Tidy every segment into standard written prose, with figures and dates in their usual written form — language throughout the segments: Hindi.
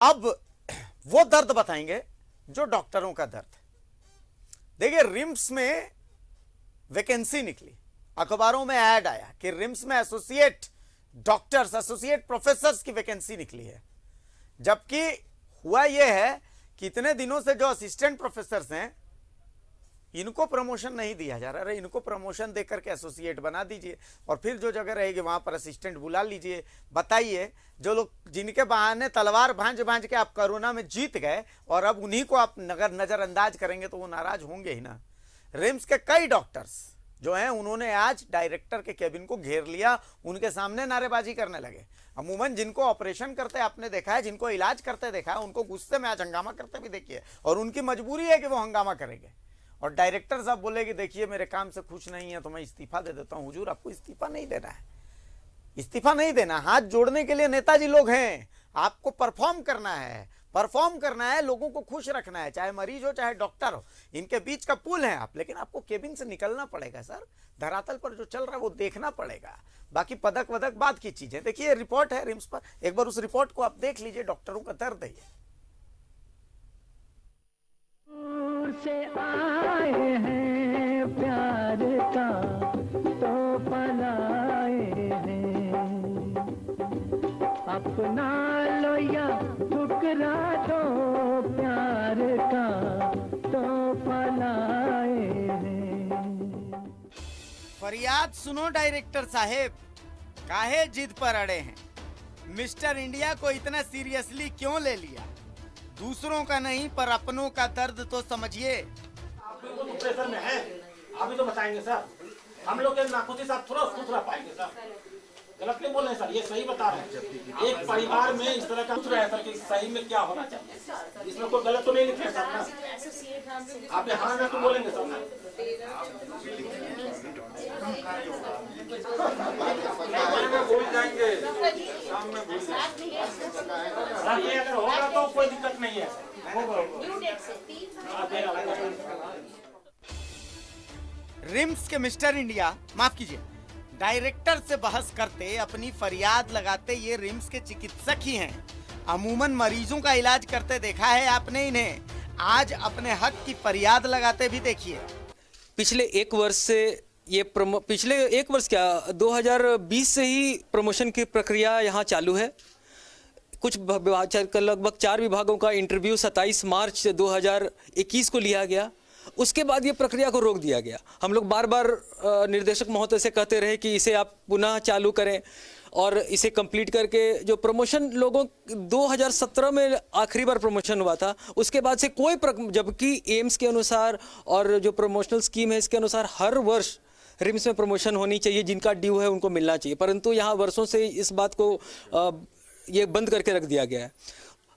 अब वो दर्द बताएंगे जो डॉक्टरों का दर्द। देखिए, रिम्स में वैकेंसी निकली, अखबारों में ऐड आया कि रिम्स में एसोसिएट डॉक्टर्स, एसोसिएट प्रोफेसर्स की वैकेंसी निकली है। जबकि हुआ यह है कि इतने दिनों से जो असिस्टेंट प्रोफेसर्स हैं इनको प्रमोशन नहीं दिया जा रहा है। इनको प्रमोशन देकर के एसोसिएट बना दीजिए और फिर जो जगह रहेगी वहां पर असिस्टेंट बुला लीजिए। बताइए, जो लोग जिनके बहाने तलवार भांज भांज के आप कोरोना में जीत गए और अब उन्हीं को आप नजरअंदाज करेंगे तो वो नाराज होंगे ही ना। रिम्स के कई डॉक्टर्स जो हैं उन्होंने आज डायरेक्टर के केबिन को घेर लिया, उनके सामने नारेबाजी करने लगे। अमूमन जिनको ऑपरेशन करते आपने देखा है, जिनको इलाज करते देखा है, उनको गुस्से में आज हंगामा करते भी देखिए, और उनकी मजबूरी है कि वो हंगामा करेंगे। और डायरेक्टर साहब बोले कि देखिए मेरे काम से खुश नहीं है तो मैं इस्तीफा दे देता हूं। हुजूर, आपको इस्तीफा नहीं देना है, इस्तीफा नहीं देना। हाथ जोड़ने के लिए नेताजी लोग हैं, आपको परफॉर्म करना है, परफॉर्म करना है, लोगों को खुश रखना है, चाहे मरीज हो चाहे डॉक्टर हो, इनके बीच का पुल है आप। लेकिन आपको केबिन से निकलना पड़ेगा सर, धरातल पर जो चल रहा है वो देखना पड़ेगा। बाकी पदक वदक बाद की चीजें। देखिए रिपोर्ट है रिम्स पर, एक बार उस रिपोर्ट को आप देख लीजिए, डॉक्टरों का दर्द है। से आए हैं प्यार का तो पलाए हैं, अपना लो या ठुकरा दो, प्यार का तो पलाए हैं। फरियाद सुनो डायरेक्टर साहेब, काहे जिद पर अड़े हैं? मिस्टर इंडिया को इतना सीरियसली क्यों ले लिया? दूसरों का नहीं पर अपनों का दर्द तो समझिए। आप लोग तो प्रेशर में हैं, आप ही तो बताएंगे सर। हम लोग के नाखुशी साथ थोड़ा सुधर पाएंगे सर। गलत नहीं बोल रहे सर, ये सही बता रहे हैं। एक परिवार में इस तरह का पूछ रहा है सर कि सही में क्या होना चाहिए, इसमें कोई गलत तो नहीं लिखे सर ना? आप यहाँ ना तो बोलेंगे सर ना? भूल जाएंगे शाम में, भूल जाएंगे सर। ये अगर होगा तो कोई दिक्कत नहीं है। रिम्स के मिस्टर इंडिया, माफ कीजिए, डायरेक्टर से बहस करते, अपनी फरियाद लगाते ये रिम्स के चिकित्सक ही हैं। अमूमन मरीजों का इलाज करते देखा है आपने इन्हें, आज अपने हक की फरियाद लगाते भी देखिए। पिछले एक वर्ष से पिछले एक वर्ष क्या 2020 से ही प्रमोशन की प्रक्रिया यहाँ चालू है। कुछ लगभग 4 विभागों का इंटरव्यू 27 मार्च 2021 को लिया गया। उसके बाद ये प्रक्रिया को रोक दिया गया। हम लोग बार बार निर्देशक महोदय से कहते रहे कि इसे आप पुनः चालू करें और इसे कंप्लीट करके जो प्रमोशन लोगों 2017 में आखिरी बार प्रमोशन हुआ था, उसके बाद से कोई जबकि एम्स के अनुसार और जो प्रमोशनल स्कीम है इसके अनुसार हर वर्ष रिम्स में प्रमोशन होनी चाहिए, जिनका ड्यू है उनको मिलना चाहिए, परंतु यहाँ वर्षों से इस बात को ये बंद करके रख दिया गया है।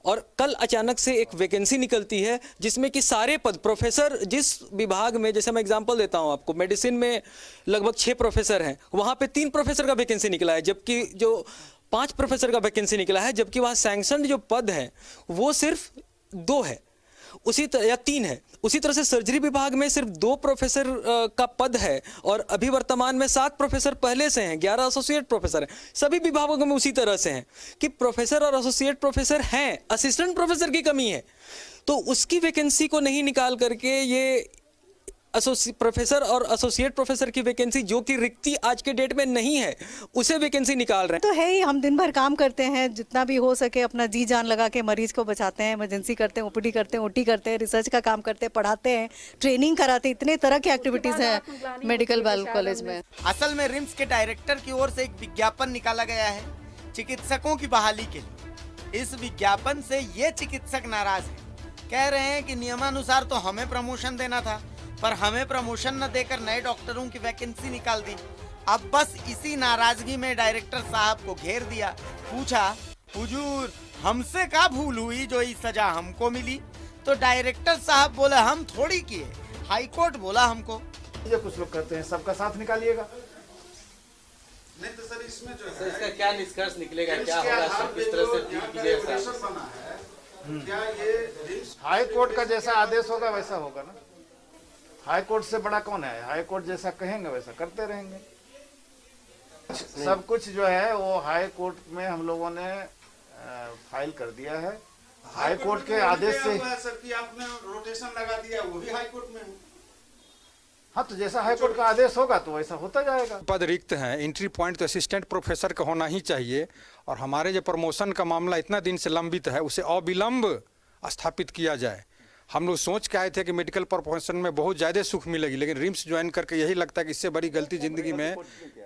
और कल अचानक से एक वैकेंसी निकलती है जिसमें कि सारे पद प्रोफेसर, जिस विभाग में, जैसे मैं एग्जांपल देता हूं आपको, मेडिसिन में लगभग 6 प्रोफेसर हैं, वहां पे 3 प्रोफेसर का वैकेंसी निकला है, जबकि जो 5 प्रोफेसर का वैकेंसी निकला है, जबकि वहां सैंक्शनड जो पद है वो सिर्फ 2 है, उसी तरह या 3 है। उसी तरह से सर्जरी विभाग में सिर्फ 2 प्रोफेसर का पद है और अभी वर्तमान में 7 प्रोफेसर पहले से हैं, 11 एसोसिएट प्रोफेसर हैं। सभी विभागों में उसी तरह से हैं कि प्रोफेसर और एसोसिएट प्रोफेसर हैं, असिस्टेंट प्रोफेसर की कमी है। तो उसकी वैकेंसी को नहीं निकाल करके ये प्रोफेसर और एसोसिएट प्रोफेसर की वैकेंसी, जो कि रिक्ति आज के डेट में नहीं है, उसे वैकेंसी निकाल रहे हैं। तो है ही, हम दिन भर काम करते हैं, जितना भी हो सके अपना जी जान लगा के मरीज को बचाते हैं, इमरजेंसी करते हैं, ओपीडी करते हैं, ओटी करते हैं, रिसर्च का काम करते हैं, पढ़ाते हैं, ट्रेनिंग कराते हैं, इतने तरह की एक्टिविटीज हैं मेडिकल कॉलेज में। असल में रिम्स के डायरेक्टर की ओर से एक विज्ञापन निकाला गया है चिकित्सकों की बहाली के लिए। इस विज्ञापन से ये चिकित्सक नाराज है, कह रहे हैं कि नियमानुसार तो हमें प्रमोशन देना था, पर हमें प्रमोशन न देकर नए डॉक्टरों की वैकेंसी निकाल दी। अब बस इसी नाराजगी में डायरेक्टर साहब को घेर दिया। पूछा, हुजूर हमसे क्या भूल हुई जो ये सजा हमको मिली? तो डायरेक्टर साहब बोले हम थोड़ी किए, हाई कोर्ट बोला हमको। ये कुछ लोग कहते हैं सबका साथ निकालिएगा। नहीं तो सर इसमें जो है इसका क्या निष्कर्ष निकलेगा, क्या होगा, किस तरह से डील कीजिएगा? बना है क्या ये हाई कोर्ट का जैसा आदेश होगा वैसा होगा ना। हाई कोर्ट से बड़ा कौन है? हाई कोर्ट जैसा कहेंगे वैसा करते रहेंगे। सब कुछ जो है वो हाई कोर्ट में हम लोगों ने फाइल कर दिया है हाई कोर्ट के आदेश से सर कि आपने रोटेशन लगा दिया, वो भी हाई कोर्ट में है। हाँ, तो जैसा हाई कोर्ट का आदेश होगा तो वैसा होता जाएगा। पद रिक्त हैं, एंट्री पॉइंट तो असिस्टेंट प्रोफेसर का होना ही चाहिए, और हमारे जो प्रमोशन का मामला इतना दिन से लंबित है उसे अविलंब स्थापित किया जाए। हम लोग सोच के आए थे कि मेडिकल प्रोफेशन में बहुत ज़्यादा सुख मिलेगी, लेकिन रिम्स ज्वाइन करके यही लगता है कि इससे बड़ी गलती जिंदगी में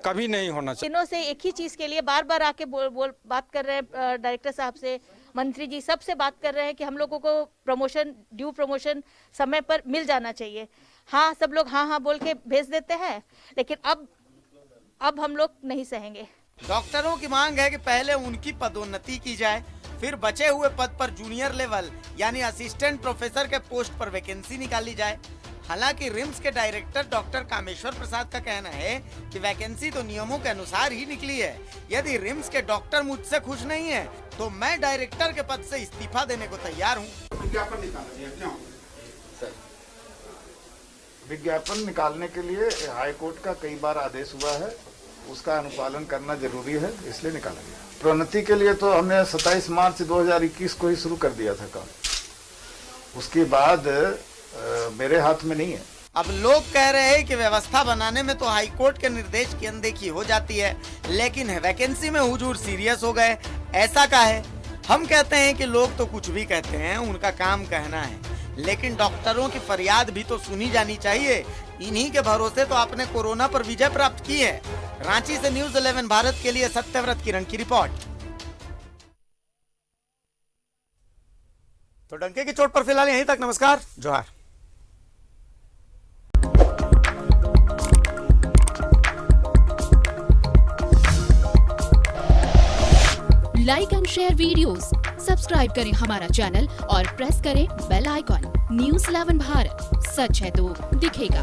कभी नहीं होना चाहिए। दिनों से एक ही चीज़ के लिए बार बार आके बात कर रहे हैं, डायरेक्टर साहब से, मंत्री जी सबसे बात कर रहे हैं कि हम लोगों को प्रमोशन, ड्यू प्रमोशन समय पर मिल जाना चाहिए। हाँ, सब लोग हाँ हाँ बोल के भेज देते हैं, लेकिन अब हम लोग नहीं सहेंगे। डॉक्टरों की मांग है कि पहले उनकी पदोन्नति की जाए, फिर बचे हुए पद पर जूनियर लेवल यानी असिस्टेंट प्रोफेसर के पोस्ट पर वैकेंसी निकाली जाए। हालांकि रिम्स के डायरेक्टर डॉक्टर कामेश्वर प्रसाद का कहना है कि वैकेंसी तो नियमों के अनुसार ही निकली है। यदि रिम्स के डॉक्टर मुझसे खुश नहीं है तो मैं डायरेक्टर के पद से इस्तीफा देने को तैयार हूँ। विज्ञापन निकाला गया क्यों? विज्ञापन निकालने के लिए हाई कोर्ट का कई बार आदेश हुआ है, उसका अनुपालन करना जरूरी है, इसलिए निकाला गया। प्रोन्नति के लिए तो हमने 27 मार्च 2021 को ही शुरू कर दिया था काम, उसके बाद मेरे हाथ में नहीं है। अब लोग कह रहे हैं कि व्यवस्था बनाने में तो हाई कोर्ट के निर्देश की अनदेखी हो जाती है, लेकिन वैकेंसी में हुजूर सीरियस हो गए, ऐसा का है? हम कहते हैं कि लोग तो कुछ भी कहते हैं, उनका काम कहना है, लेकिन डॉक्टरों की फरियाद भी तो सुनी जानी चाहिए। इन्हीं के भरोसे तो आपने कोरोना पर विजय प्राप्त की है। रांची से न्यूज़ 11 भारत के लिए सत्यव्रत किरण की रिपोर्ट। तो डंके की चोट पर फिलहाल यहीं तक। नमस्कार, जोहार। Like and share videos, subscribe करें हमारा चैनल और प्रेस करें बेल आइकॉन। न्यूज़ 11 भारत, सच है तो दिखेगा।